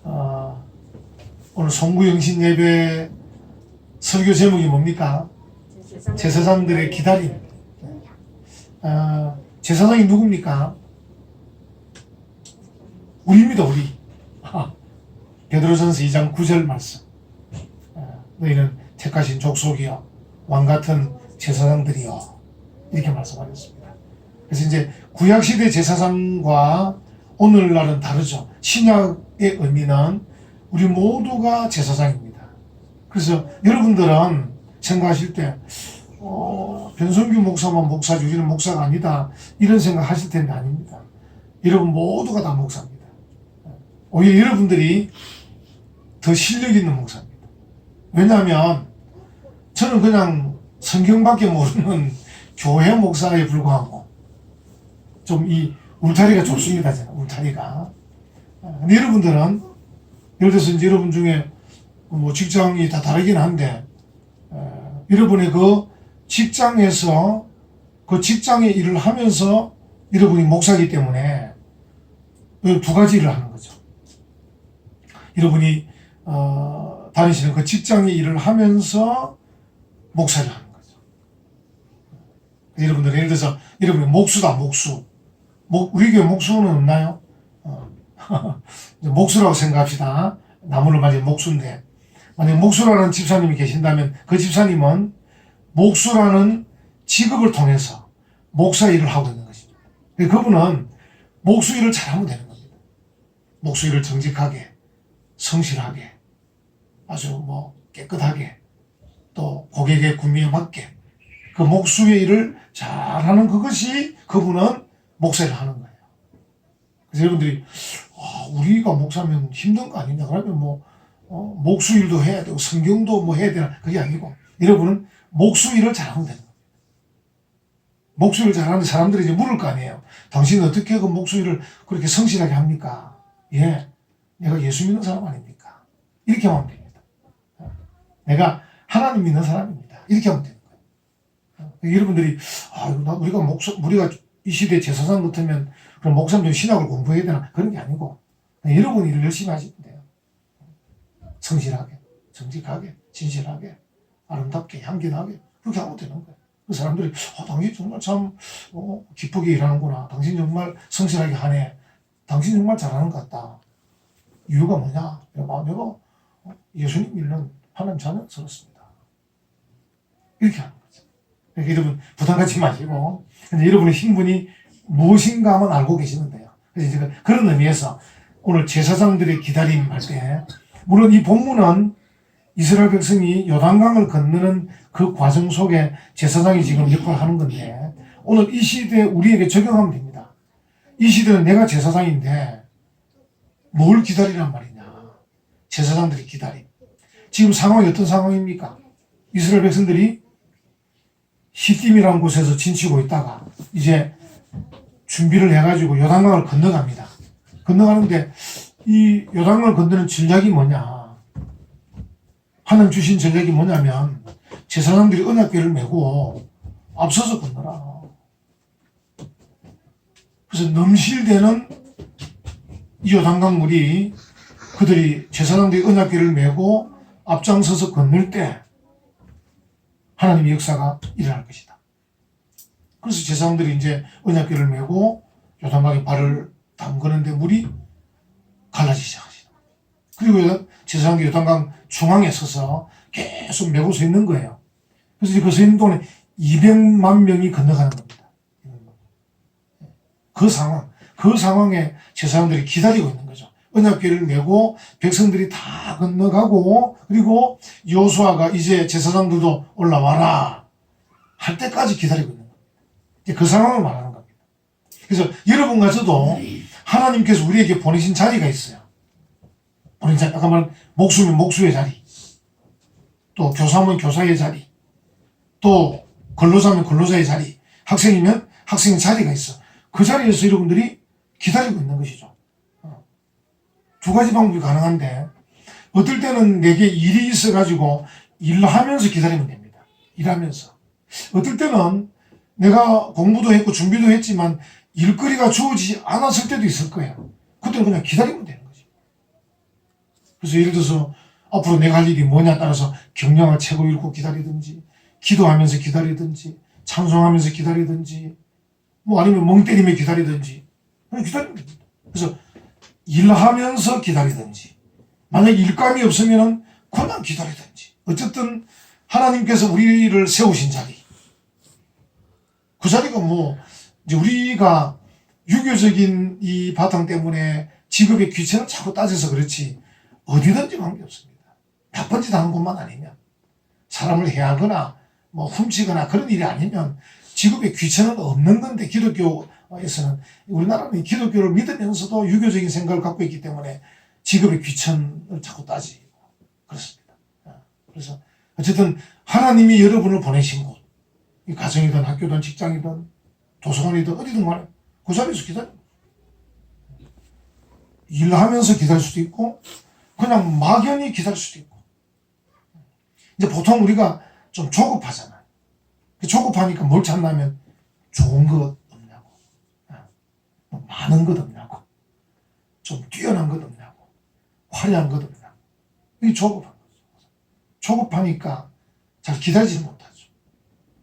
오늘 송구영신 예배 설교 제목이 뭡니까? 제사장들의 기다림. 제사장이 누굽니까? 우리입니다, 우리. 베드로전서 2장 9절 말씀. 너희는 택하신 족속이여 왕같은 제사장들이여, 이렇게 말씀하셨습니다. 그래서 이제 구약시대 제사장과 오늘날은 다르죠. 신약의 의미는 우리 모두가 제사장입니다. 그래서 여러분들은 생각하실 때 변성규 목사만 목사지 우리는 목사가 아니다, 이런 생각 하실 텐데 아닙니다. 여러분 모두가 다 목사입니다. 오히려 여러분들이 더 실력 있는 목사입니다. 왜냐하면 저는 그냥 성경밖에 모르는 교회 목사에 불과하고 좀 이 울타리가 좋습니다. 제가 울타리가. 근데 여러분들은 예를 들어서 이제 여러분 중에 뭐 직장이 다 다르긴 한데 여러분의 그 직장에서 그 직장의 일을 하면서 여러분이 목사이기 때문에 두 가지 일을 하는 거죠. 여러분이 다니시는 그 직장의 일을 하면서 목사를 하는 거죠. 여러분들 예를 들어서 여러분이 목수다, 목수. 우리 교회 목수는 없나요? 목수라고 생각합시다. 나무를 만진 목수인데, 만약 목수라는 집사님이 계신다면 그 집사님은 목수라는 직업을 통해서 목사 일을 하고 있는 것입니다. 그분은 목수 일을 잘하면 되는 겁니다. 목수 일을 정직하게, 성실하게, 아주 깨끗하게, 또 고객의 구미에 맞게 그 목수의 일을 잘하는 그것이 그분은 목사 일을 하는 거예요. 그래서 여러분들이 우리가 목사면 힘든 거 아니냐, 그러면 목수 일도 해야 되고 성경도 해야 되나, 그게 아니고 여러분은 목수 일을 잘하면 되는 겁니다. 목수 일을 잘하는 사람들이 이제 물을 거 아니에요. 당신은 어떻게 그 목수 일을 그렇게 성실하게 합니까? 예, 내가 예수 믿는 사람 아닙니까? 이렇게 하면 됩니다. 내가 하나님 믿는 사람입니다. 이렇게 하면 되는 거예요. 여러분들이 우리가 이 시대 제사장 같으면 그럼 목사님 좀 신학을 공부해야 되나, 그런 게 아니고 여러분 일을 열심히 하시면 돼요. 성실하게, 정직하게, 진실하게, 아름답게, 향기나게, 그렇게 하면 되는 거예요. 그 사람들이 당신 정말 참 기쁘게 일하는구나, 당신 정말 성실하게 하네, 당신 정말 잘하는 것 같다. 이유가 뭐냐? 내가 예수님 믿는 하나님 자녀스럽습니다. 이렇게 하는 거죠. 그러니까 여러분 부담 갖지 마시고 여러분의 신분이 무엇인가 하면 알고 계시면 돼요. 그래서 이제 그런 의미에서 오늘 제사장들의 기다림 할 때, 물론 이 본문은 이스라엘 백성이 요단강을 건너는 그 과정 속에 제사장이 지금 역할을 하는 건데, 오늘 이 시대에 우리에게 적용하면 됩니다. 이 시대는 내가 제사장인데 뭘 기다리란 말이냐. 제사장들이 기다림. 지금 상황이 어떤 상황입니까? 이스라엘 백성들이 시딤이라는 곳에서 진치고 있다가 이제 준비를 해가지고 요단강을 건너갑니다. 건너가는데 이 요단강을 건너는 전략이 뭐냐, 하나님 주신 전략이 뭐냐면 제사장들이 언약궤를 메고 앞서서 건너라. 그래서 넘실대는 이 요단강 물이 그들이 제사장들이 언약궤를 메고 앞장서서 건널 때 하나님의 역사가 일어날 것이다. 그래서 제사장들이 이제 언약궤를 메고 요단강에 발을 담그는데 물이 갈라지기 시작하시다. 그리고 제사장들이 요단강 중앙에 서서 계속 메고 서 있는 거예요. 그래서 그 서 있는 동안에 200만 명이 건너가는 겁니다. 그 상황에 제사장들이 기다리고 있는 거죠. 언약궤를 메고 백성들이 다 건너가고, 그리고 여호수아가 이제 제사장들도 올라와라 할 때까지 기다리고 있는 겁니다. 그 상황을 말하는 겁니다. 그래서 여러분과 저도 하나님께서 우리에게 보내신 자리가 있어요. 아까 말한 목수면 목수의 자리, 또 교사면 교사의 자리, 또 근로자면 근로자의 자리, 학생이면 학생의 자리가 있어. 그 자리에서 여러분들이 기다리고 있는 것이죠. 두 가지 방법이 가능한데, 어떨 때는 내게 일이 있어가지고 일하면서 기다리면 됩니다. 일하면서. 어떨 때는 내가 공부도 했고 준비도 했지만 일거리가 주어지지 않았을 때도 있을 거예요. 그때는 그냥 기다리면 되는 거지. 그래서 예를 들어서 앞으로 내가 할 일이 뭐냐 따라서 경량한 책을 읽고 기다리든지, 기도하면서 기다리든지, 찬송하면서 기다리든지, 뭐 아니면 멍 때리며 기다리든지, 그냥 기다리면 됩니다. 그래서 일하면서 기다리든지, 만약에 일감이 없으면 그냥 기다리든지, 어쨌든 하나님께서 우리를 세우신 자리, 그 자리가 뭐 이제 우리가 유교적인 이 바탕 때문에 직업의 귀천을 자꾸 따져서 그렇지 어디든지 관계없습니다. 나쁜 짓 하는 것만 아니면, 사람을 해하거나 뭐 훔치거나 그런 일이 아니면 직업의 귀천은 없는 건데, 기독교에서는, 우리나라는 기독교를 믿으면서도 유교적인 생각을 갖고 있기 때문에 직업의 귀천을 자꾸 따지고 그렇습니다. 그래서 어쨌든 하나님이 여러분을 보내신 곳, 이 가정이든 학교든 직장이든 도서관이든 어디든 간에 그 자리에서 기다려. 일하면서 기다릴 수도 있고 그냥 막연히 기다릴 수도 있고. 이제 보통 우리가 좀 조급하잖아요. 조급하니까 뭘 찾냐면 좋은 것 없냐고, 뭐 많은 것 없냐고, 좀 뛰어난 것 없냐고, 화려한 것 없냐고. 이게 조급한 거죠. 조급하니까 잘 기다리지 못하죠.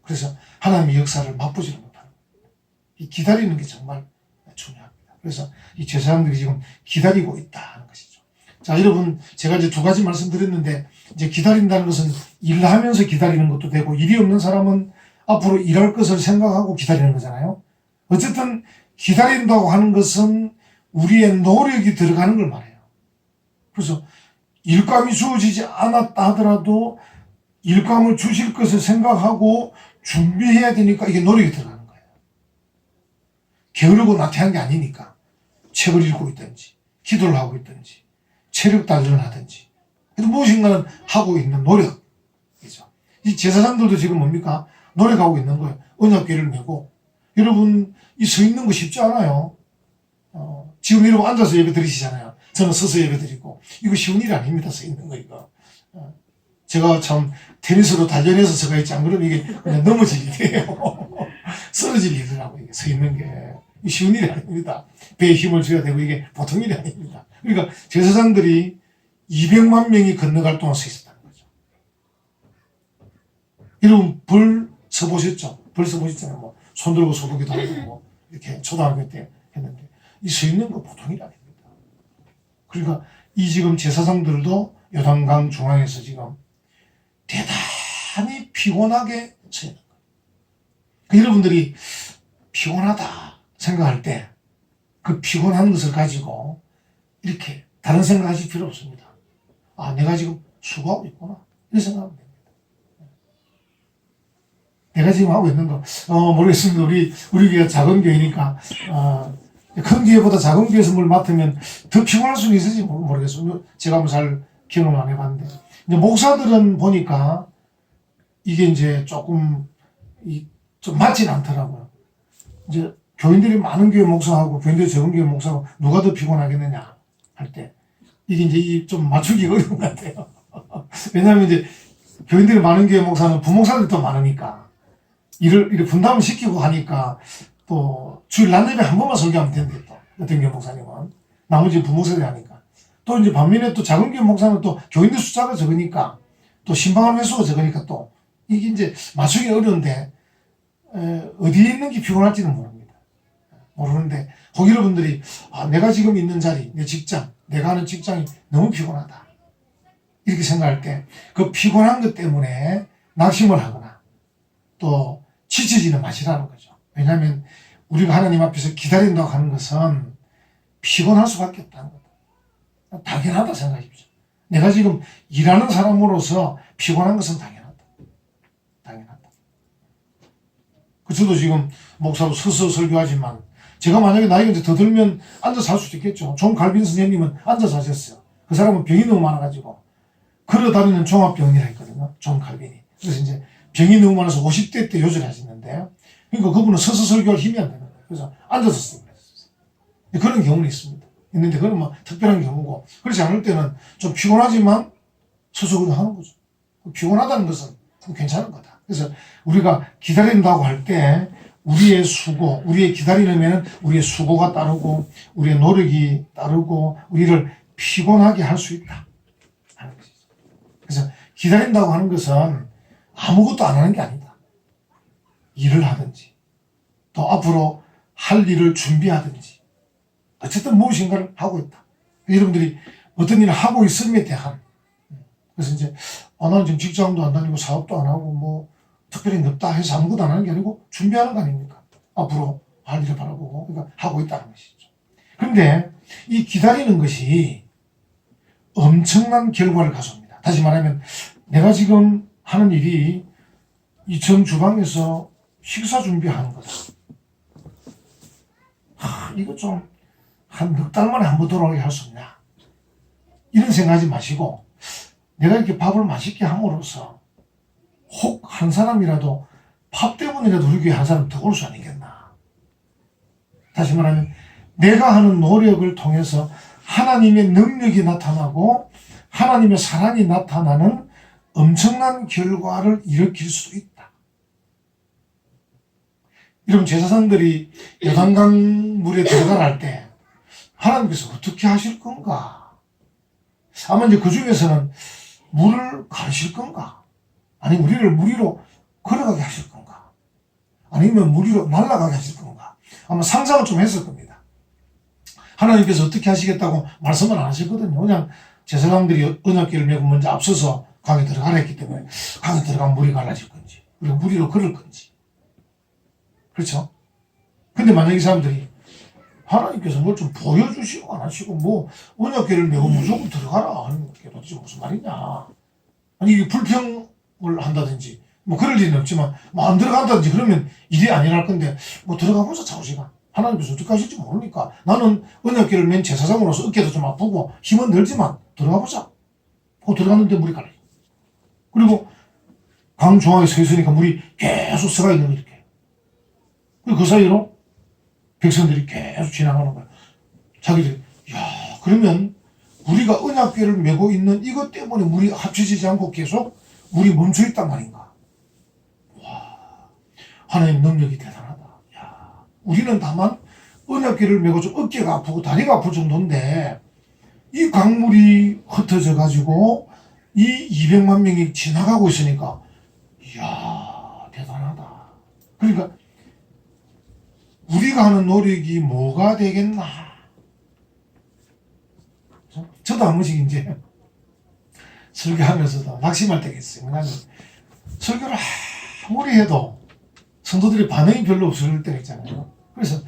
그래서 하나님의 역사를 맛보지를 못하는 거예요. 이 기다리는 게 정말 중요합니다. 그래서 이 제사장들이 지금 기다리고 있다 하는 것이죠. 자, 여러분, 제가 이제 두 가지 말씀드렸는데, 이제 기다린다는 것은 일하면서 기다리는 것도 되고, 일이 없는 사람은 앞으로 일할 것을 생각하고 기다리는 거잖아요. 어쨌든 기다린다고 하는 것은 우리의 노력이 들어가는 걸 말해요. 그래서 일감이 주어지지 않았다 하더라도 일감을 주실 것을 생각하고 준비해야 되니까 이게 노력이 들어가는 거예요. 게으르고 나태한 게 아니니까 책을 읽고 있든지, 기도를 하고 있든지, 체력 단련을 하든지, 무엇인가는 하고 있는 노력이죠. 이 제사장들도 지금 뭡니까? 노력하고 있는 거예요. 언약궤를 메고. 여러분, 이 서 있는 거 쉽지 않아요. 지금 여러분 앉아서 예배 드리시잖아요. 저는 서서 예배 드리고. 이거 쉬운 일이 아닙니다. 서 있는 거, 이거. 제가 참 테니스로 단련해서 서가 있지, 안 그러면 이게 그냥 넘어질 일이에요. 쓰러질 일이라고, 이게 서 있는 게. 쉬운 일이 아닙니다. 배에 힘을 줘야 되고, 이게 보통 일이 아닙니다. 그러니까 제사장들이 200만 명이 건너갈 동안 서 있었다는 거죠. 여러분, 벌 서보셨죠? 벌 서보셨잖아요. 뭐, 손 들고 소독기도 하고, 뭐, 이렇게 초등학교 때 했는데, 이 서 있는 거 보통 일이 아닙니다. 그러니까 이 지금 제사장들도 요단강 중앙에서 지금 대단히 피곤하게 서 있는 거예요. 그 여러분들이 피곤하다 생각할 때 그 피곤한 것을 가지고 이렇게 다른 생각하실 필요 없습니다. 아, 내가 지금 수고하고 있구나, 이런 생각하면 됩니다. 내가 지금 하고 있는 거 모르겠습니다. 우리 교회가 작은 교회니까 큰 교회보다 작은 교회에서 뭘 맡으면 더 피곤할 수는 있을지 모르겠어요. 제가 뭐 잘 경험 안 해봤는데, 이제 목사들은 보니까 이게 이제 조금 좀 맞진 않더라고요. 이제 교인들이 많은 교회 목사하고 교인들이 적은 교회 목사하고 누가 더 피곤하겠느냐 할 때 이게 이제 좀 맞추기 어려운 것 같아요. 왜냐하면 이제 교인들이 많은 교회 목사는 부목사들이 더 많으니까 일을 분담을 시키고 하니까 또 주일 낮 예배 한 번만 설교하면 된대, 또 어떤 교회 목사님은 나머지 부목사들이 하니까. 또 이제 반면에 또 작은 교회 목사는 또 교인들 숫자가 적으니까, 또 신방하는 횟수가 적으니까, 또 이게 이제 맞추기 어려운데 어디에 있는 게 피곤할지는 모르는데 혹 여러분들이 내가 지금 있는 자리, 내 직장, 내가 하는 직장이 너무 피곤하다 이렇게 생각할 때 그 피곤한 것 때문에 낙심을 하거나 또 지쳐지는 맛이라는 거죠. 왜냐하면 우리가 하나님 앞에서 기다린다고 하는 것은 피곤할 수밖에 없다는 거다. 당연하다 생각하십시오. 내가 지금 일하는 사람으로서 피곤한 것은 당연하다. 저도 지금 목사로 서서 설교하지만, 제가 만약에 나이가 이제 더 들면 앉아서 할 수도 있겠죠. 존 칼빈 선생님은 앉아서 하셨어요. 그 사람은 병이 너무 많아가지고 걸어 다니는 종합병원이라 했거든요. 존 칼빈이. 그래서 이제 병이 너무 많아서 50대 때 요절하셨는데요. 그러니까 그분은 서서 설교할 힘이 안 되는 거예요. 그래서 앉아서 쓰고 그랬어요. 그런 경우는 있습니다. 있는데 그건 뭐 특별한 경우고, 그렇지 않을 때는 좀 피곤하지만 서서 그냥 하는 거죠. 피곤하다는 것은 괜찮은 거다. 그래서 우리가 기다린다고 할 때 우리의 수고, 우리의 기다리려면 우리의 수고가 따르고 우리의 노력이 따르고 우리를 피곤하게 할 수 있다. 그래서 기다린다고 하는 것은 아무것도 안 하는 게 아니다. 일을 하든지 또 앞으로 할 일을 준비하든지 어쨌든 무엇인가를 하고 있다. 여러분들이 어떤 일을 하고 있음에 대한, 그래서 이제 나는 지금 직장도 안 다니고 사업도 안 하고 뭐 특별히 넓다 해서 아무것도 안 하는 게 아니고 준비하는 거 아닙니까? 앞으로 할 일을 바라보고 그러니까 하고 있다는 것이죠. 그런데 이 기다리는 것이 엄청난 결과를 가져옵니다. 다시 말하면 내가 지금 하는 일이 이 정 주방에서 식사 준비하는 거다. 이거 좀 한 넉 달 만에 한 번 돌아오게 할 수 없냐, 이런 생각하지 마시고 내가 이렇게 밥을 맛있게 함으로써 혹 한 사람이라도 밥 때문이라도 우리 교회 한 사람 더 올 수 아니겠나. 다시 말하면 내가 하는 노력을 통해서 하나님의 능력이 나타나고 하나님의 사랑이 나타나는 엄청난 결과를 일으킬 수도 있다. 여러분, 제사장들이 요단강 물에 들어갈 때 하나님께서 어떻게 하실 건가? 아마 이제 그 중에서는 물을 가르칠 건가? 아니면 우리를 물 위로 걸어가게 하실 건가? 아니면 물 위로 날아가게 하실 건가? 아마 상상을 좀 했을 겁니다. 하나님께서 어떻게 하시겠다고 말씀을 안 하셨거든요. 그냥 제사장들이 언약궤를 메고 먼저 앞서서 강에 들어가라 했기 때문에 강에 들어가면 물이 갈라질 건지 우리가 물 위로 걸을 건지. 그렇죠? 근데 만약 이 사람들이 하나님께서 뭘 좀 보여주시고 안 하시고 뭐 언약궤를 메고 무조건 들어가라 하는 게 도대체 무슨 말이냐. 아니 이게 불평을 한다든지 뭐 그럴 일은 없지만 뭐 안 들어간다든지 그러면 일이 안 일어날 건데 뭐 들어가보자 자우지가. 하나님께서 어떻게 하실지 모르니까 나는 언약궤를 맨 제사장으로서 어깨도 좀 아프고 힘은 들지만 들어가보자. 들어갔는데 물이 갈라져. 그리고 강 중앙에 서 있으니까 물이 계속 서가 있는 거 이렇게. 그리고 그 사이로 백성들이 계속 지나가는 거야. 자기들이 그러면 우리가 언약궤를 메고 있는 이것 때문에 물이 합쳐지지 않고 계속 물이 멈춰 있단 말인가. 와, 하나님 능력이 대단하다. 우리는 다만 언약궤를 메고 좀 어깨가 아프고 다리가 아플 정도인데 이 강물이 흩어져 가지고 이 200만 명이 지나가고 있으니까 이야 대단하다. 그러니까 우리가 하는 노력이 뭐가 되겠나. 저도 한 번씩 이제 설교하면서도 낙심할 때가 있어요. 왜냐하면 설교를 아무리 해도 성도들이 반응이 별로 없을 때가 있잖아요. 그래서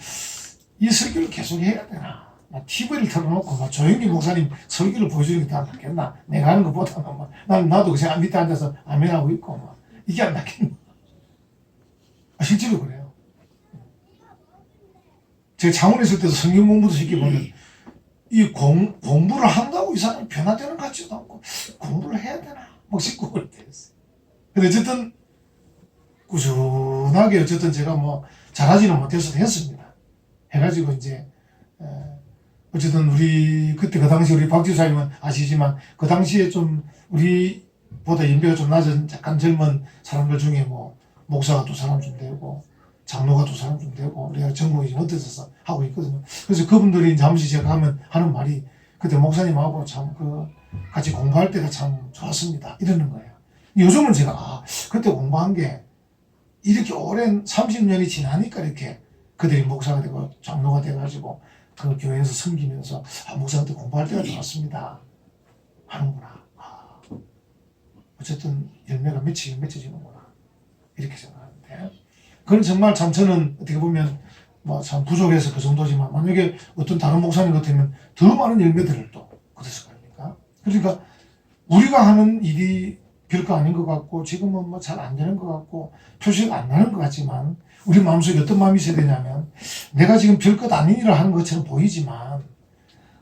이 설교를 계속 해야 되나? TV를 틀어놓고 조용히 목사님 설교를 보여주는 게 더 낫겠나? 내가 하는 것보다는 나도 그냥 밑에 앉아서 아멘하고 있고 이게 안 낫겠나? 실제로 그래요. 제가 창원에 있을 때도 성경 공부도 시켜보면 이 공부를 한다고 이 사람이 변화되는 것 같지도 않고 공부를 해야 되나? 막 싶고 그럴 때였어요. 근데 어쨌든 꾸준하게 어쨌든 제가 뭐 잘하지는 못해서 했습니다. 해가지고 이제 어쨌든 우리 그때 그 당시 우리 박 지사님은 아시지만 그 당시에 좀 우리보다 연배가 좀 낮은 약간 젊은 사람들 중에 뭐 목사가 2사람 좀 되고 장로가 2사람 좀 되고 우리가 전공이 좀 흩어져서 하고 있거든요. 그래서 그분들이 잠시 제가 하는 말이 그때 목사님하고 참 같이 공부할 때가 참 좋았습니다 이러는 거예요. 요즘은 제가 그때 공부한 게 이렇게 오랜 30년이 지나니까 이렇게 그들이 목사가 되고 장로가 돼가지고 그 교회에서 섬기면서 목사한테 공부할 때가 좋았습니다 하는구나. 어쨌든 열매가 맺혀지는구나 이렇게 생각하는데, 그건 정말 참 저는 어떻게 보면 뭐 참 부족해서 그 정도지만 만약에 어떤 다른 목사님 같으면 더 많은 열매들을 또 거뒀을 거 아닙니까? 그러니까 우리가 하는 일이 별거 아닌 것 같고 지금은 뭐 잘 안 되는 것 같고 표시가 안 나는 것 같지만 우리 마음속에 어떤 마음이 있어야 되냐면 내가 지금 별것 아닌 일을 하는 것처럼 보이지만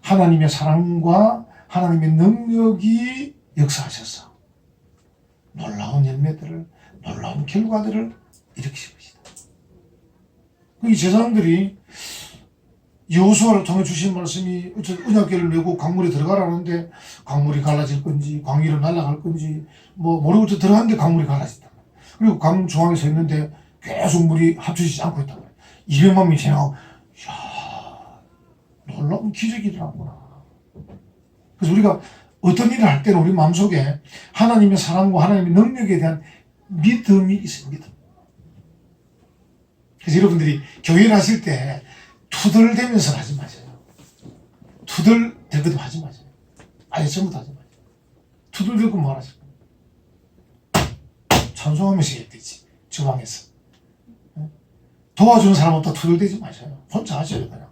하나님의 사랑과 하나님의 능력이 역사하셔서 놀라운 열매들을, 놀라운 결과들을 일으키실 것이다. 이 제사장들이 여호수아를 통해 주신 말씀이 언약궤를 메고 강물에 들어가라는데 강물이 갈라질 건지 광 위로 날아갈 건지 뭐 모르고 들어갔는데 강물이 갈라진다. 그리고 강 중앙에 서 있는데 계속 물이 합쳐지지 않고 있단 말이에요. 200만 명이 지나가고 이야 놀라운 기적이더라구나. 그래서 우리가 어떤 일을 할 때는 우리 마음속에 하나님의 사랑과 하나님의 능력에 대한 믿음이 있어요. 믿음. 그래서 여러분들이 교회를 하실 때 투덜대면서 하지 마세요. 투덜대거든 하지 마세요. 아예 전부터 하지 마세요. 투덜대고 뭐 하실 거예요? 찬송하면서 했듯이 주방에서. 도와주는 사람 없다 투덜대지 마세요. 혼자 하셔요. 그냥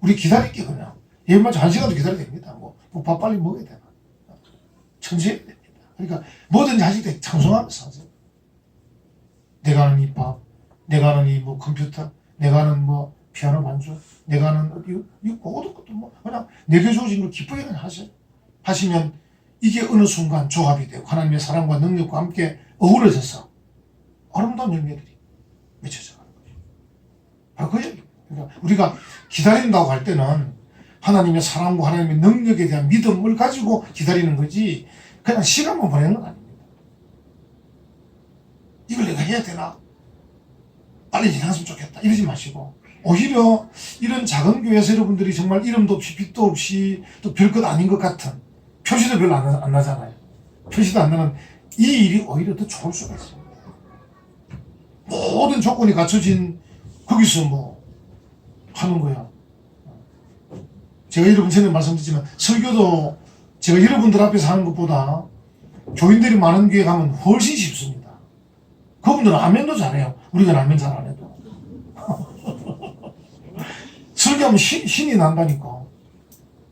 우리 기다릴게. 그냥 예배만 1시간도 기다려야 됩니다. 뭐 밥 빨리 먹어야 되나. 천천히 해야 됩니다. 그러니까 뭐든지 하실 때 찬송하면서 하세요. 내가 하는 이 밥, 내가 하는 이 뭐 컴퓨터, 내가 하는 뭐 피아노 반주, 내가 하는 이 모든 것도 뭐 그냥 내게 주어진 걸 기쁘게 그냥 하세요. 하시면 이게 어느 순간 조합이 되고 하나님의 사랑과 능력과 함께 어우러져서 아름다운 열매들이 맺혀져 가는 거죠. 바로 그 얘기입니다. 그러니까 우리가 기다린다고 할 때는 하나님의 사랑과 하나님의 능력에 대한 믿음을 가지고 기다리는 거지 그냥 시간만 보내는 건 아닙니다. 이걸 내가 해야 되나? 빨리 지나갔으면 좋겠다. 이러지 마시고 오히려 이런 작은 교회에서 여러분들이 정말 이름도 없이 빛도 없이 또 별것 아닌 것 같은 표시도 별로 안 나잖아요. 표시도 안 나는 이 일이 오히려 더 좋을 수가 있어요. 모든 조건이 갖춰진 거기서 뭐 하는 거야. 제가 여러분 전에 말씀드렸지만 설교도 제가 여러분들 앞에서 하는 것보다 교인들이 많은 교회 가면 훨씬 쉽습니다. 그분들은 아멘도 잘해요. 우리가 아멘 잘 안 해도. 설교하면 신이 난다니까.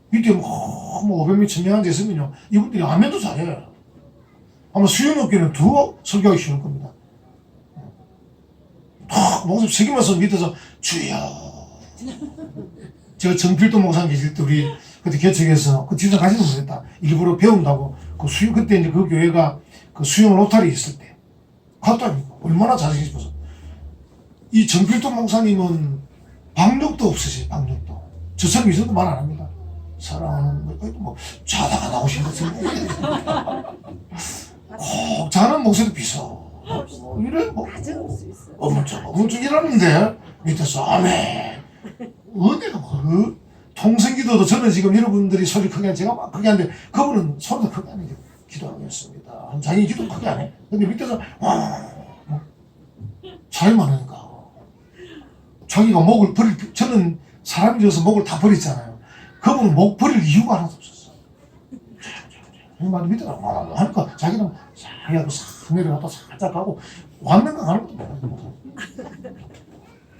밑에 뭐 500명, 1000명 앉아 있으면요. 이분들이 아멘도 잘해요. 아마 수요일교회는 더 설교하기 쉬울 겁니다. 목소리 책임져서 밑에서 주여. 제가 정필도 목사님 계실 때 우리 그때 개척해서 그 집사 가시는 분이었다. 일부러 배운다고 그때 이제 그 교회가 그 수영 로타리 있을 때 갔다니까. 얼마나 잘하시고 싶어서. 이 정필도 목사님은 박력도 없으세요. 박력도. 저처럼 있어도 말 안 합니다. 사랑하는 뭐 자다가 나오신 것처럼 자는 목소리 비서. 이래 뭐 어물쩍 일하는데 밑에서 아멘. 은혜가 뭐 통성기도도 저는 지금 여러분들이 소리 크게 하는 제가 막 크게 하는데 그분은 소리도 크게 안 해요. 기도하겠습니다. 자기 기도 크게 안 해. 근데 밑에서 사람이 많으니까 자기가 목을 버릴 저는 사람이 되어서 목을 다 버렸잖아요. 그분은 목 버릴 이유가 하나도 없었어. 말 밑에서 하니까 자기는 자기하고 싹 내려갔다 살짝 가고 왔는가 가는 것도 몰라요.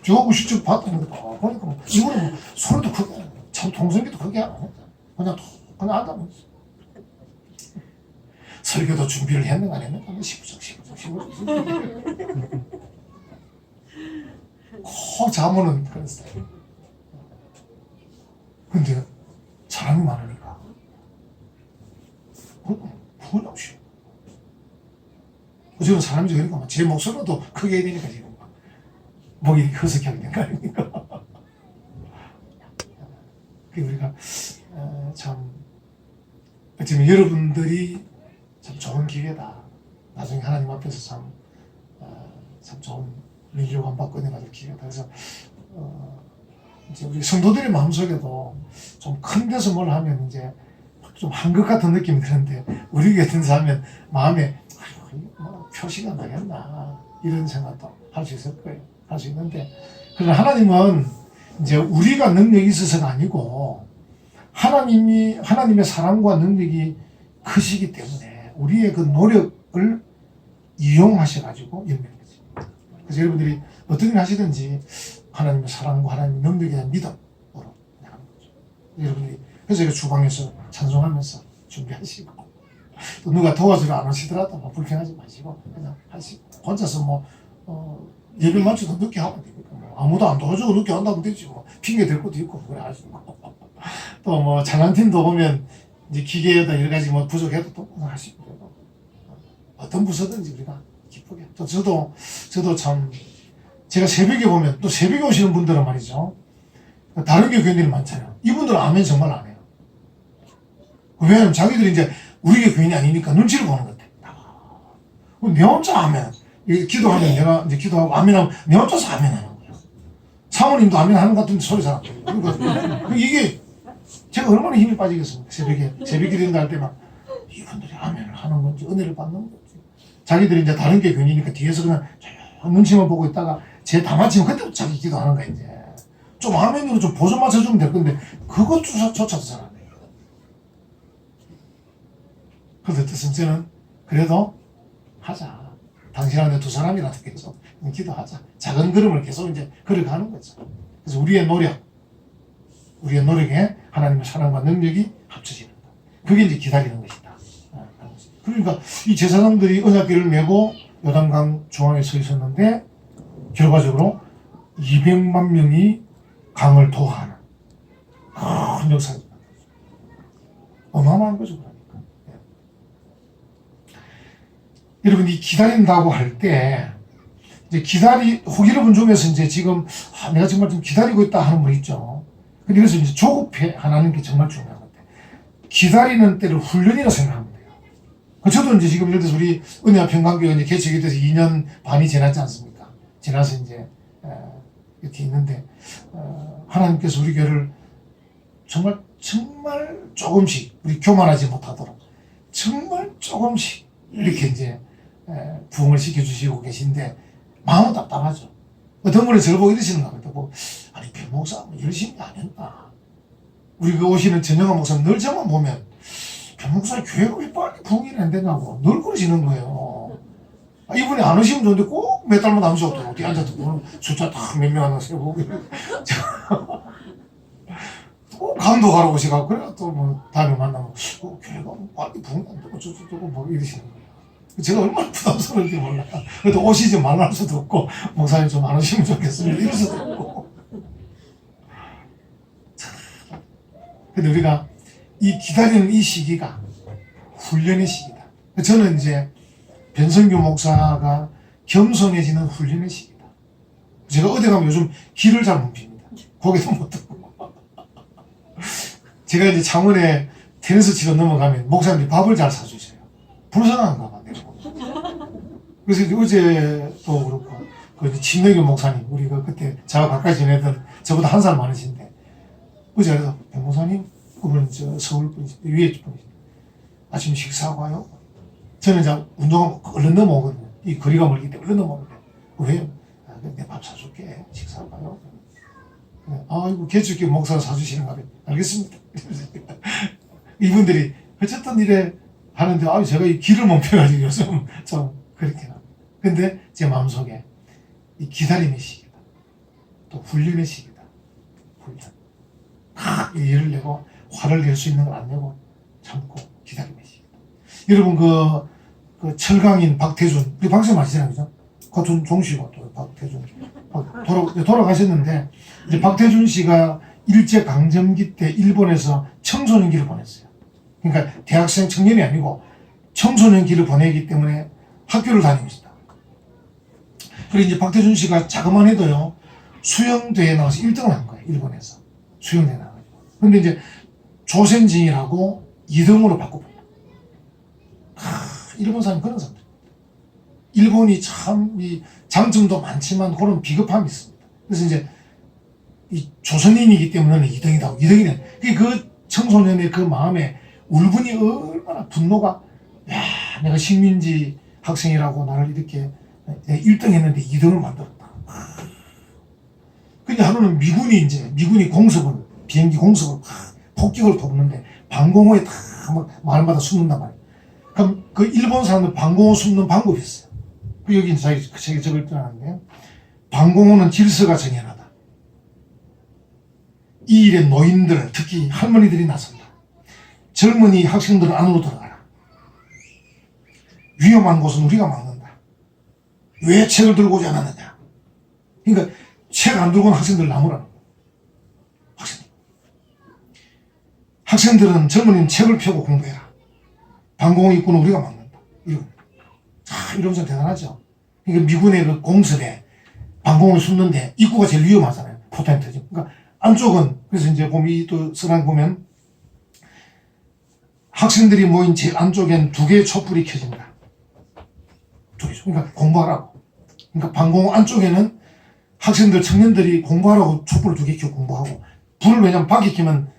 저하고 직접 봤다는 것도 보니까 뭐 이거는 뭐 소리도 크게 참 통성기도 크게 안 해. 그냥 안다면서 설교도 준비를 했는가 안 했는가 시부적 코 자모는 그런 스타일. 근데 사람이 많으니까 그건 쉬워. 저는 사람이 그러니까 제 목소리도 크게 해야 되니까 지금 목이 허석하게 된 거 아닙니까? 우리가 참 어쩌면 여러분들이 참 좋은 기회다. 나중에 하나님 앞에서 참 좋은 민족한 받고 내가질 기회다. 그래서 이제 우리 성도들의 마음속에도 좀 큰 데서 뭘 하면 이제 좀 한 것 같은 느낌이 드는데 우리 같은 데서 하면 마음에 뭐 표시가 나겠나 이런 생각도 할 수 있을 거예요. 할 수 있는데 그러나 하나님은 이제 우리가 능력이 있어서가 아니고 하나님의 사랑과 능력이 크시기 때문에 우리의 그 노력을 이용하셔가지고 열매를 맺습니다. 그래서 여러분들이 어떤 일 하시든지 하나님의 사랑과 하나님의 능력에 대한 믿음으로 나가는 거죠. 여러분들이 그래서 제가 주방에서 찬송하면서 준비하시고 또 누가 도와주러 안 오시더라도 뭐 불평하지 마시고 그냥 하시고 혼자서 뭐 예배 마치도 늦게 하면 됩니까? 뭐 아무도 안 도와주고 늦게 한다면 되지 뭐 핑계 댈 것도 있고 그래 하시고 또 뭐 찬양팀도 보면 이제 기계에다 여러 가지 뭐 부족해도 또 하시고 그래도 어떤 부서든지 우리가 기쁘게 또 저도 참 제가 새벽에 보면 또 새벽에 오시는 분들은 말이죠 다른 교회인들이 많잖아요. 이분들은 아멘 정말 안 해요. 왜냐면 자기들이 이제 우리 교인이 아니니까 눈치를 보는 것 같아. 내 혼자 아멘. 기도하면 내가 이제 기도하고 아멘하면 내 혼자서 아멘하는 거야. 사모님도 아멘하는 것 같은데 소리 잘 안 들려. 그러니까 이게 제가 얼마나 힘이 빠지겠습니까? 새벽 기도인가 할 때 막 이분들이 아멘을 하는 건지 은혜를 받는 건지 자기들이 이제 다른 게 괜히니까 뒤에서 그냥 눈치만 보고 있다가 제 다 마치면 그때부터 자기 기도하는 거야 이제. 좀 아멘으로 좀 보조 맞춰주면 될 건데 그것조차도 잘 안 해요. 그래서 저는 그래도 하자. 당신하고 두 사람이라도 계속 기도하자. 작은 걸음을 계속 이제 걸어가는 거죠. 그래서 우리의 노력에 하나님의 사랑과 능력이 합쳐지는 것. 그게 이제 기다리는 것이다. 그러니까 이 제사장들이 언약궤를 메고 요단강 중앙에 서 있었는데 결과적으로 200만 명이 강을 도하는 큰 역사가 어마어마한 거죠. 그러니까. 네. 여러분 이 기다린다고 할 때 이제 호기로 분 중에서 이제 지금 내가 정말 좀 기다리고 있다 하는 분 있죠. 근데 그래서 이제 조급해 하는 게 정말 중요한 건데 기다리는 때를 훈련이라 생각하면 돼요. 저도 이제 지금 예를 들어서 우리 은혜와 평강교회가 이제 개척이 돼서 2년 반이 지났지 않습니까? 지나서 이제 이렇게 있는데 하나님께서 우리 교회를 정말 조금씩 우리 교만하지 못하도록 정말 조금씩 이렇게 이제 부흥을 시켜주시고 계신데 마음은 답답하죠. 어떤 분이 저를 보고 이러시는가 보다. 아니 변 목사 열심히 안 했나. 우리 그 오시는 전영환 목사님 늘 저만 보면 변 목사 교회가 왜 빨리 부흥이 안 되냐고 늘 그러시는 거예요. 이분이 안 오시면 좋은데 꼭 몇 달만 안 오셔도 어디 앉아서 보는 숫자 딱 몇 명 하나 세고 꼭 감독하러 오시고 그래 또 뭐 다음에 만나면 교회가 빨리 부흥이 안 되고 저쩌고 뭐 이러시는 거예요. 제가 얼마나 부담스러운지 몰라. 그래도 오시지 말라 할 수도 없고 목사님 좀 안 오시면 좋겠습니다 이럴 수도 없고. 근데 우리가 이 기다리는 이 시기가 훈련의 시기다. 저는 이제 변성규 목사가 겸손해지는 훈련의 시기다. 제가 어디 가면 요즘 길을 잘 못 핍니다. 고개도 못 들고. 제가 이제 창원에 테니스 치러 넘어가면 목사님이 밥을 잘 사주셔요. 불쌍한가 봐, 내가 보면. 그래서 어제도 그렇고, 그 진명규 목사님, 우리가 그때 저와 가까이 지내던 저보다 한 살 많으신데, 어제 그래서 변 목사님, 그분은 서울 분이신데, 위에 분이신데, 아침 식사하고 와요? 저는 이제 운동하면 얼른 넘어오거든요. 이 거리가 멀기 때문에 얼른 넘어오는데, 왜요? 내 밥 사줄게. 식사하고 와요. 아이고, 개축교 목사가 사주시는가 봐요. 알겠습니다. 이분들이 어쨌든 이래 하는데, 제가 이 길을 못 펴가지고 요즘 좀 그렇게 나. 근데 제 마음속에 이 기다림의 시기다. 또 훈련의 시기다. 훈련. 일을 내고 화를 낼 수 있는 걸 안 내고 참고 기다림의 시기다. 여러분, 그 철강인 박태준, 우리 박사님 아시잖아요, 그죠? 그 종씨고 또 박태준. 돌아가셨는데, 이제 박태준 씨가 일제강점기 때 일본에서 청소년기를 보냈어요. 그러니까 대학생 청년이 아니고 청소년기를 보내기 때문에 학교를 다니고 있었다. 그리고 이제 박태준 씨가 자그만 해도요, 수영대회에 나와서 1등을 한 거예요, 일본에서. 수영대회에 나와가지고. 근데 이제 조센징이라고 2등으로 바꿔버려요. 일본 사람이 그런 사람들. 일본이 참 이 장점도 많지만 그런 비겁함이 있습니다. 그래서 이제 이 조선인이기 때문에 2등이다. 2등이네. 그 청소년의 그 마음에 울분이 얼마나 분노가, 야, 내가 식민지 학생이라고 나를 이렇게 1등 했는데 2등을 만들었다. 근데 하루는 미군이 공습을, 비행기 공습을 폭격을 퍼붓는데 방공호에 다 마을마다 숨는단 말이에요. 그럼 그 일본 사람들 방공호 숨는 방법이 있어요. 여기 자기 책에 적을 줄 아는데요. 방공호는 질서가 정연하다. 이 일에 노인들, 특히 할머니들이 나선다. 젊은이 학생들은 안으로 들어가라. 위험한 곳은 우리가 막는다. 왜 책을 들고 오지 않았느냐. 그러니까 책 안 들고 온 학생들 나무라는 거예요. 학생들은 젊은이는 책을 펴고 공부해라. 방공호 입구는 우리가 막는다. 이러면서 대단하죠. 그러니까 미군의 그 공습에 방공을 숨는데 입구가 제일 위험하잖아요. 포탄이 터지고. 그러니까 안쪽은, 그래서 이제 또 서랑 보면 학생들이 모인 제일 안쪽엔 2개의 촛불이 켜진다. 2개. 그러니까 공부하라고. 그러니까 방공호 안쪽에는 학생들, 청년들이 공부하라고 촛불을 2개 켜고 공부하고, 불을 왜냐면 밖에 켜면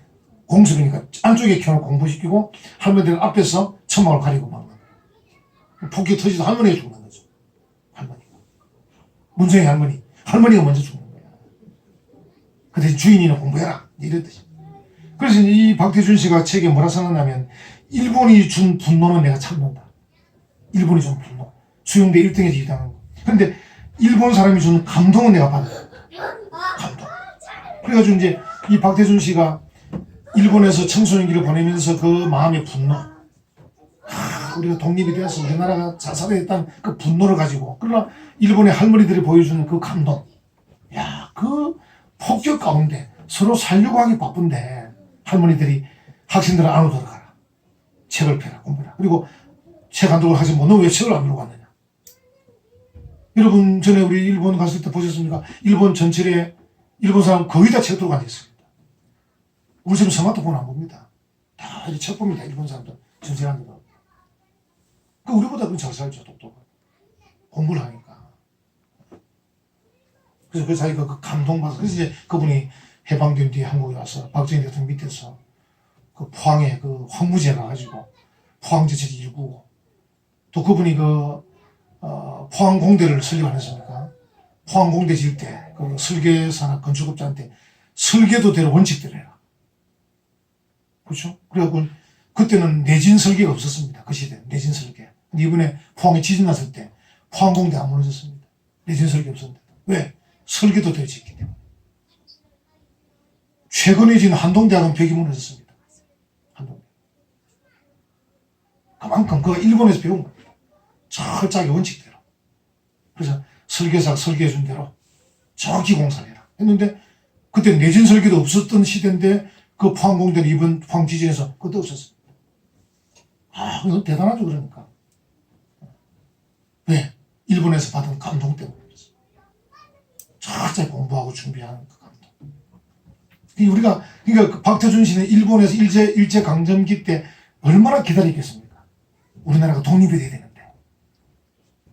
공습이니까 안쪽에 켜놓고 공부시키고 할머니들 앞에서 천막을 가리고 막는 거예요. 폭기 터지도 할머니가 죽는 거죠. 할머니가. 문성의 할머니가 먼저 죽는 거야. 그 대신 주인이는 공부해라. 이런 뜻이에요. 그래서 이 박태준 씨가 책에 뭐라 써놨냐면 일본이 준 분노는 내가 참는다. 일본이 준 분노. 수용대 1등에서 2등한 거. 근데 일본 사람이 준 감동은 내가 받는다. 감동. 그래가지고 이제 이 박태준 씨가 일본에서 청소년기를 보내면서 그 마음의 분노. 우리가 독립이 되어서 우리나라가 자살했다는 그 분노를 가지고, 그러나 일본의 할머니들이 보여주는 그 감동. 야, 그 폭격 가운데 서로 살려고 하기 바쁜데 할머니들이 학생들을 안으로 들어가라. 책을 펴라. 공부해라. 그리고 책 안 들고 하지 뭐, 너 왜 책을 안 들고 갔느냐. 여러분, 전에 우리 일본 갔을 때 보셨습니까? 일본 전철에 일본 사람 거의 다 책 들고 앉아있습니다. 우리 집은 스마트폰 안 봅니다. 다 이렇게 책 봅니다. 일본 사람들 전철 앉아서. 그 우리보다 더 잘 살죠. 똑똑하고. 공부를 하니까. 그래서 그 자기가 그 감동받아서, 그래서 이제 그분이 해방된 뒤에 한국에 와서 박정희 대통령 밑에서 그 포항에 그 황무지에 가가지고 포항제철 일구고, 또 그분이 포항공대를 설립 안 했습니까? 포항공대 질 때 그 설계사나 건축업자한테 설계도대로 원칙대로 해라. 그렇죠? 그래갖고 그때는 내진 설계가 없었습니다. 그 시대 내진 설계. 근데 이번에 포항에 지진 났을 때 포항공대 안 무너졌습니다. 내진 설계 없었는데. 왜? 설계도대로 짓기 때문에. 최근에 지은 한동대학은 벽이 무너졌습니다. 한동대. 그만큼 그가 일본에서 배운 겁니다. 철저하게 원칙대로. 그래서 설계사가 설계해준 대로 정확히 공사를 해라 했는데, 그때 내진 설계도 없었던 시대인데 그 포항공대는 이번 포항 지진에서 그것도 없었습니다. 그건 대단하죠. 그러니까. 왜? 일본에서 받은 감동 때문에 그렇죠. 철저히 공부하고 준비하는 그 감동. 그러니까 그 박태준 씨는 일본에서 일제강점기 때 얼마나 기다리겠습니까? 우리나라가 독립이 돼야 되는데.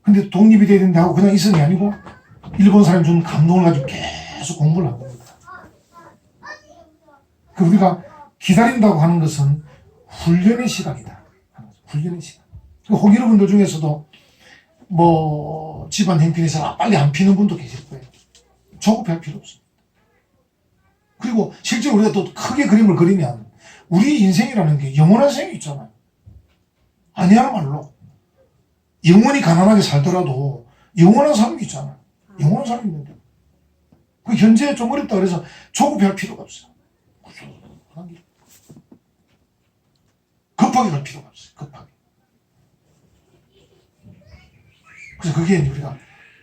근데 독립이 돼야 된다 하고 그냥 있은 게 아니고 일본 사람이 준 감동을 가지고 계속 공부를 한 겁니다. 그 우리가 기다린다고 하는 것은 훈련의 시간이다. 훈련의 시간. 혹 여러분들 중에서도 뭐 집안 형편에서 빨리 안 피는 분도 계실 거예요. 조급할 필요 없습니다. 그리고 실제로 우리가 또 크게 그림을 그리면 우리 인생이라는 게 영원한 생이 있잖아요. 아니야말로 영원히 가난하게 살더라도 영원한 삶이 있잖아요. 영원한 삶이 있는데 그 현재 좀 어렵다 그래서 조급할 필요가 없어요. 급하게 갈 필요가 없어요. 급하게. 그래서 그게 우리가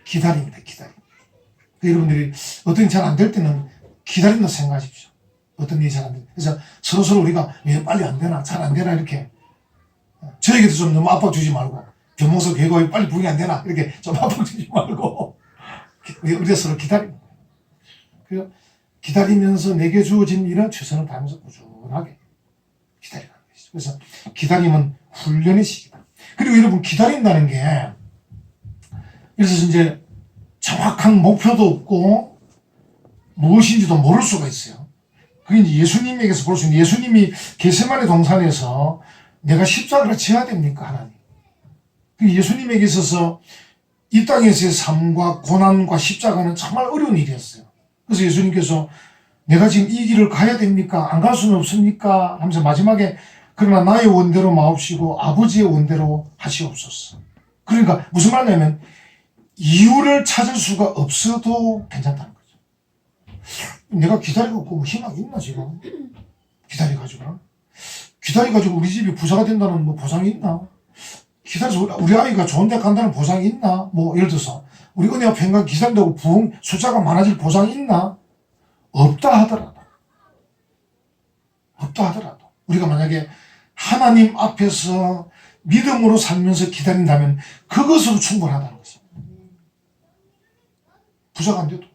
기다림입니다. 기다림. 여러분들이 어떤 일이 잘 안 될 때는 기다린다 생각하십시오. 어떤 일이 잘 안 돼. 그래서 서로 우리가 왜 빨리 안 되나, 잘 안 되나 이렇게 저에게도 좀 너무 압박 주지 말고, 변호사 개고에 빨리 부응이 안 되나 이렇게 좀 압박 주지 말고 우리가 서로 기다리는 거예요. 그래서 기다리면서 내게 주어진 일은 최선을 다하면서 꾸준하게 기다리는 것이죠. 그래서 기다림은 훈련의 시기다. 그리고 여러분, 기다린다는 게 그래서 이제 정확한 목표도 없고 무엇인지도 모를 수가 있어요. 그게 이제 예수님에게서 볼 수 있는, 예수님이 겟세마네 동산에서 내가 십자가를 지어야 됩니까, 하나님? 예수님에게 있어서 이 땅에서의 삶과 고난과 십자가는 정말 어려운 일이었어요. 그래서 예수님께서 내가 지금 이 길을 가야 됩니까? 안 갈 수는 없습니까? 하면서 마지막에 그러나 나의 원대로 마옵시고 아버지의 원대로 하시옵소서. 그러니까 무슨 말이냐면 이유를 찾을 수가 없어도 괜찮다는 거죠. 내가 기다리고 있고 희망이 있나 지금? 기다려가지고 우리 집이 부자가 된다는 뭐 보장이 있나? 기다려서 우리 아이가 좋은 데 간다는 보장이 있나? 뭐 예를 들어서 우리 은혜와 평강 기다린다고 부흥 숫자가 많아질 보장이 있나? 없다 하더라도 우리가 만약에 하나님 앞에서 믿음으로 살면서 기다린다면 그것으로 충분하다는 것입니다. 부자가 안 돼도,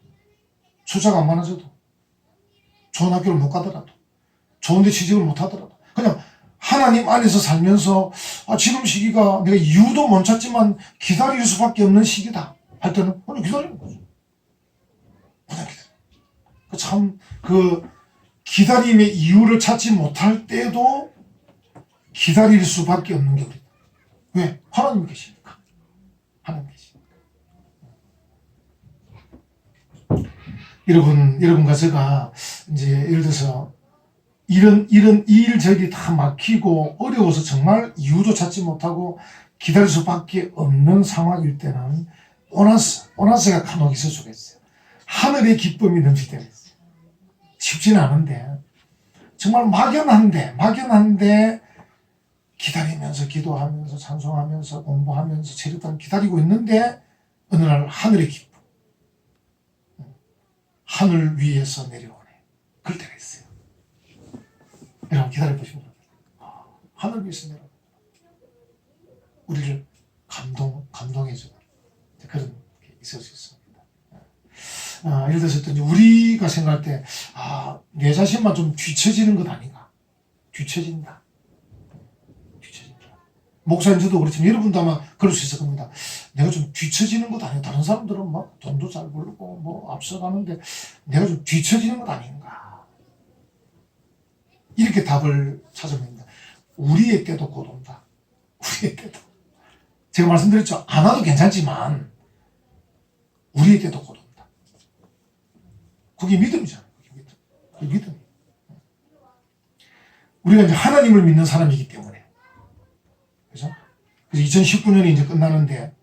숫자가 안 많아져도, 좋은 학교를 못 가더라도, 좋은 데 취직을 못 하더라도 그냥 하나님 안에서 살면서 지금 시기가 내가 이유도 못 찾지만 기다릴 수밖에 없는 시기다 할 때는 그냥 기다리는 거죠. 그냥 기다려. 참 기다림의 이유를 찾지 못할 때도 기다릴 수밖에 없는 게 우리다. 왜? 하나님 계시니까. 하나님 계시니까. 여러분과 제가 이제 예를 들어서 이런 일저일이 다 막히고 어려워서 정말 이유도 찾지 못하고 기다릴 수밖에 없는 상황일 때는 보너스가 간혹 있을 수가 있어요. 하늘의 기쁨이 넘칠 때가 있어요. 쉽지는 않은데 정말 막연한데 기다리면서 기도하면서 찬송하면서 공부하면서 체력단 기다리고 있는데 어느 날 하늘의 기쁨, 하늘 위에서 내려오네. 그럴 때가 있어요. 여러분 기다려보시면 하늘 위에서 내려오네. 우리를 감동해주는 그런 게 있을 수 있습니다. 예를 들어서 우리가 생각할 때 내 자신만 좀 뒤처지는 것 아닌가? 뒤처진다. 목사님 저도 그렇지만 여러분도 아마 그럴 수 있을 겁니다. 내가 좀 뒤처지는 것 아닌가? 다른 사람들은 막 돈도 잘 벌고 뭐 앞서가는데 내가 좀 뒤처지는 것 아닌가? 이렇게 답을 찾으면 됩니다. 우리의 때도 곧 온다. 우리의 때도. 제가 말씀드렸죠. 안 와도 괜찮지만 우리의 때도 곧 온다. 그게 믿음이잖아요. 그게 믿음. 우리가 이제 하나님을 믿는 사람이기 때문에. 그죠? 그래서 2019년이 이제 끝나는데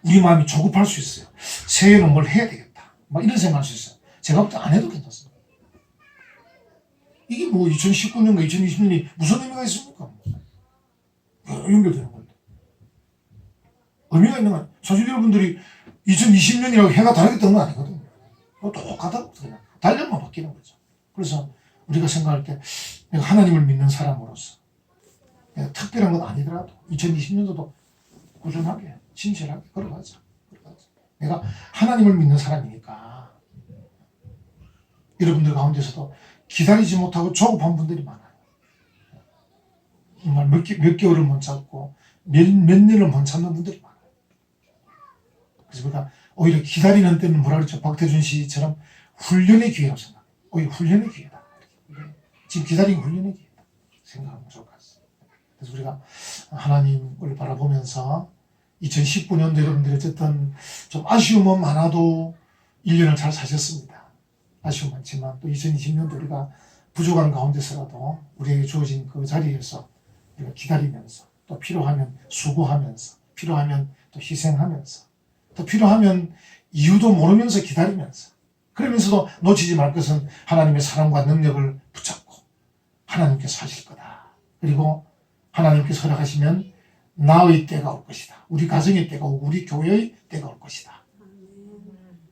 우리 마음이 조급할 수 있어요. 새해에는 뭘 해야 되겠다. 막 이런 생각할 수 있어요. 제가 볼 때 안 해도 괜찮습니다. 이게 뭐 2019년과 2020년이 무슨 의미가 있습니까? 연결되는 건데. 의미가 있는 건 사실 여러분들이 2020년이라고 해가 다르게 뜬 건 아니거든요. 똑같다고 그냥 달력만 바뀌는 거죠. 그래서 우리가 생각할 때 내가 하나님을 믿는 사람으로서 내가 특별한 건 아니더라도 2020년도도 꾸준하게 진실하게 걸어가자. 내가 하나님을 믿는 사람이니까 여러분들 가운데서도 기다리지 못하고 조급한 분들이 많아요. 정말 몇 개월을 못 참고 몇 년을 못 참는 분들이 많아요. 그래서 우리가 오히려 기다리는 때는 뭐라 그랬죠? 박태준 씨처럼 훈련의 기회라고 생각해요. 오히려 훈련의 기회다. 지금 기다리는 훈련의 기회다. 생각하면 좋을 것 같습니다. 그래서 우리가 하나님을 바라보면서 2019년도 여러분들이 어쨌든 좀 아쉬움은 많아도 1년을 잘 사셨습니다. 아쉬움 많지만 또 2020년도 우리가 부족한 가운데서라도 우리에게 주어진 그 자리에서 우리가 기다리면서 또 필요하면 수고하면서 필요하면 또 희생하면서 또 필요하면 이유도 모르면서 기다리면서 그러면서도 놓치지 말 것은 하나님의 사랑과 능력을 붙잡고 하나님께서 하실 거다. 그리고 하나님께서 허락하시면 나의 때가 올 것이다. 우리 가정의 때가 오고 우리 교회의 때가 올 것이다.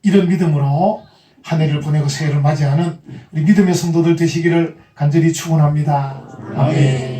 이런 믿음으로 한 해를 보내고 새해를 맞이하는 우리 믿음의 성도들 되시기를 간절히 축원합니다. 아멘.